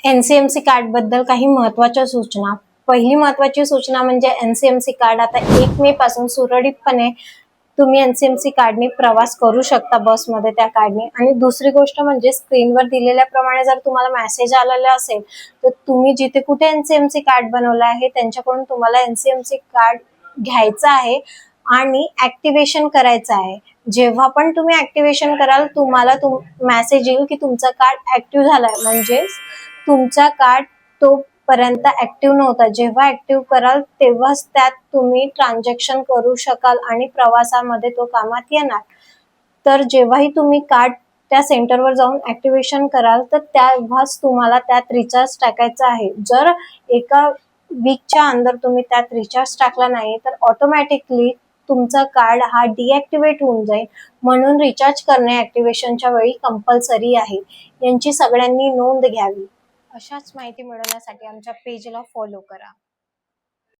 NCMC card बद्दल काही महत्त्वाच्या सूचना। पहिली महत्त्वाची सूचना म्हणजे एनसीएमसी कार्ड आता 1 मे पासून सुरळीतपणे तुम्ही एनसीएमसी कार्डने प्रवास करू शकता बसमध्ये त्या कार्डने। आणि दुसरी गोष्ट म्हणजे स्क्रीनवर दिलेल्याप्रमाणे जर तुम्हाला मेसेज आलेला असेल तर तुम्ही जिथे कुठे एनसीएमसी कार्ड बनवलं आहे त्यांच्याकडून तुम्हाला एनसीएमसी कार्ड घ्यायचं आहे आणि ऍक्टिव्हेशन करायचं आहे। जेव्हा पण तुम्ही ऍक्टिव्हेशन कराल तुम्हाला मेसेज येईल की तुमचं कार्ड ऍक्टिव्ह झालंय, म्हणजे तुमचा कार्ड तोपर्यंत ऍक्टिव्ह नव्हता। जेव्हा ऍक्टिव्ह कराल तेव्हाच त्यात तुम्ही ट्रान्झॅक्शन करू शकाल आणि प्रवासामध्ये तो कामात येणार। तर जेव्हाही तुम्ही कार्ड त्या सेंटरवर जाऊन ऍक्टिव्हेशन कराल तर तेव्हाच तुम्हाला त्यात रिचार्ज टाकायचा आहे। जर एका वीकच्या अंदर तुम्ही त्यात रिचार्ज टाकला नाही तर ऑटोमॅटिकली तुमचा कार्ड हा डिॲक्टिव्हेट होऊन जाईल। म्हणून रिचार्ज करणे ऍक्टिव्हेशनच्या वेळी कंपल्सरी आहे। यांची सगळ्यांनी नोंद घ्यावी। अशाच माहिती मिळवण्यासाठी आमच्या पेजला फॉलो करा।